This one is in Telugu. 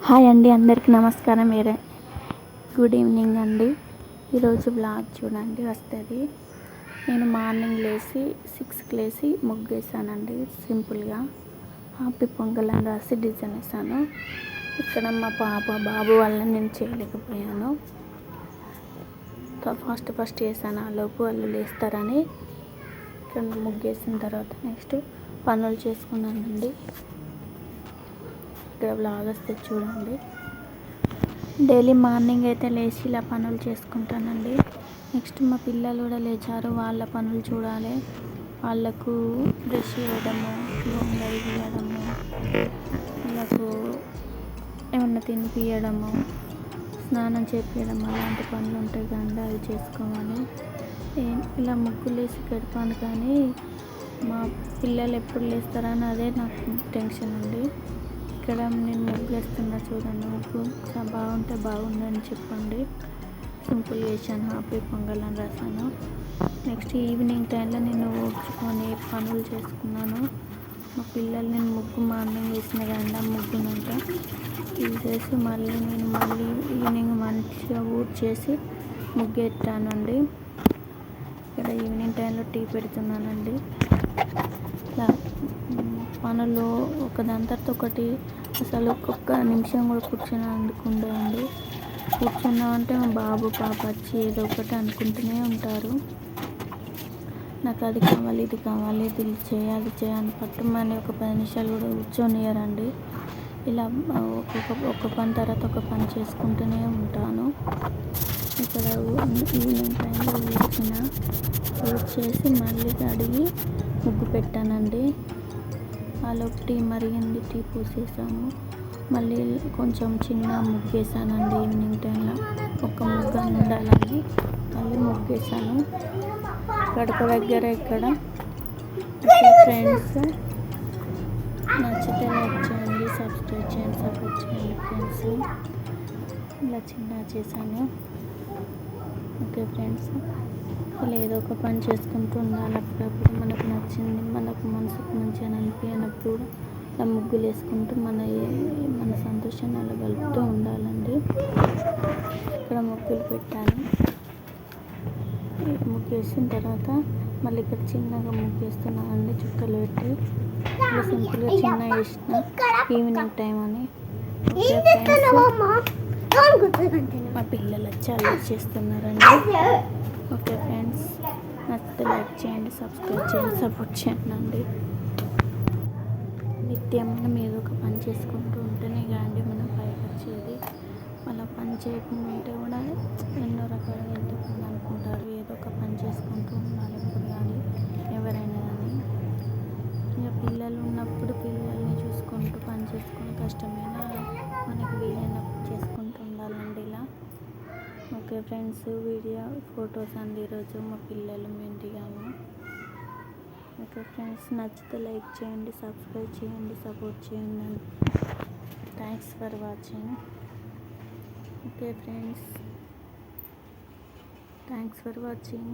హాయ్ అండి, అందరికీ నమస్కారం. గుడ్ ఈవినింగ్ అండి. ఈరోజు బ్లాగ్ చూడండి వస్తుంది. నేను మార్నింగ్ లేచి 6కి లేచి ముగ్గేసానండి. సింపుల్గా హ్యాపీ పొంగల్ అని రాసి డిజైన్ వేసాను. ఇక్కడ మా బాబు వల్ల నేను చేయలేకపోయాను. ఫస్ట్ వేసాను. ఆ లోపు వాళ్ళు లేస్తారని ఇక్కడ ముగ్గేసిన తర్వాత నెక్స్ట్ పనులు చేసుకున్నానండి. ఇక్కడ బ్లాగ్ వస్తే చూడండి. డైలీ మార్నింగ్ అయితే లేచి ఇలా పనులు చేసుకుంటానండి. నెక్స్ట్ మా పిల్లలు కూడా లేచారు, వాళ్ళ పనులు చూడాలి. వాళ్ళకు బ్రష్ చేయడము, బొమ్మలు తీయడము, వాళ్ళకు ఏమన్నా తినిపించడము, స్నానం చేపించడం, అలాంటి పనులు ఉంటాయి కదండి, అవి చేసుకోవాలి. ఇలా ముగ్గులు వేసి గడిపాను, కానీ మా పిల్లలు ఎప్పుడు లేస్తారని అదే నాకు టెన్షన్ అండి. ఇక్కడ నేను ముగ్గు వేస్తున్నా చూడండి. ముగ్గు చాలా బాగుంటే బాగుందని చెప్పండి. సింపుల్ వేసాను, హ్యాపీ పొంగల్ అని రాసాను. నెక్స్ట్ ఈవినింగ్ టైంలో నేను ఊడ్చుకొని పనులు చేసుకున్నాను. మా పిల్లలు నేను ముగ్గు మార్నింగ్ వేసిన కానీ ఆ ముగ్గునంతా తీసేసి మళ్ళీ ఈవినింగ్ మంచిగా ఊడ్చేసి ముగ్గు పెట్టానండి. ఇక్కడ ఈవినింగ్ టైంలో టీ పెడుతున్నానండి. ఇలా పనులు ఒకదాని తర్వాత ఒకటి, అసలు ఒక్కొక్క నిమిషం కూడా కూర్చున్నామండి. కూర్చున్నామంటే మా బాబు పాప వచ్చి ఏదో ఒకటి అనుకుంటూనే ఉంటారు. నాకు అది కావాలి, ఇది కావాలి, ఇది చేయాలి చేయాలి పట్టుమని ఒక 10 నిమిషాలు కూడా కూర్చొనియరండి. ఇలా ఒక పని తర్వాత ఒక పని చేసుకుంటూనే ఉంటాను. ఇక్కడ ఈవినింగ్ టైంలో ఊడ్చేసి మళ్ళీ కడిగి ముగ్గు పెట్టానండి. ఆలోపు టీ మరిగింది, టీ పూసేసాను. మళ్ళీ కొంచెం చిన్న ముగ్గేసానండి. ఈవినింగ్ టైంలో ఒక ముగ్గు ఉండాలని మళ్ళీ ముగ్గేసాను గడప దగ్గర. ఇక్కడ ఫ్రెండ్స్ నచ్చితే లైక్ చేయండి, సబ్స్క్రైబ్ చేయండి, సపోర్ట్ చేయండి ఫ్రెండ్స్. ఇలా చిన్న చేశాను. ఓకే ఫ్రెండ్స్, ఇలా ఏదో ఒక పని చేసుకుంటూ ఉండాలి. అప్పుడప్పుడు మనకు నచ్చింది, మనకు మనసుకు మంచిగా అనిపించినప్పుడు ఇలా ముగ్గులు వేసుకుంటూ మన సంతోషాన్ని అలా గలుపుతూ ఉండాలండి. ఇక్కడ ముగ్గులు పెట్టాను. ముగ్గు వేసిన తర్వాత మళ్ళీ ఇక్కడ చిన్నగా ముగ్గు వేస్తున్నానండి, చుక్కలు పెట్టి. ఇలా సింపుల్గా చిన్న వేసిన ఈవినింగ్ టైం అని. మా పిల్లలు వచ్చి అలర్ట్ చేస్తున్నారండి. ఓకే ఫ్రెండ్స్, నచ్చితే లైక్ చేయండి, సబ్స్క్రైబ్ చేయండి, సపోర్ట్ చేయండి. నిత్యం మనం ఏదో ఒక పని చేసుకుంటూ ఉంటేనే కానీ మనం పైకి వచ్చేది. అలా పని చేయకుండా ఉంటే కూడా ఎన్నో రకాలుగా ఎంతమంది అనుకుంటారు. ఏదో ఒక పని చేసుకుంటూ ఉండాలి ఎప్పుడు కానీ, ఎవరైనా కానీ. ఇక పిల్లలు ఉన్నప్పుడు పిల్లల్ని చూసుకుంటూ పని చేసుకుని కష్టమైనా మనకి వీలైనప్పుడు చేసుకుంటూ ఉండాలండి ఇలా. ఓకే ఫ్రెండ్స్, వీడియో ఫొటోస్ అండి ఈరోజు మా పిల్లలు మేము దిగాము. ఓకే ఫ్రెండ్స్, నచ్చితే లైక్ చేయండి, సబ్స్క్రైబ్ చేయండి, సపోర్ట్ చేయండి. Thanks for watching. Okay friends, thanks for watching.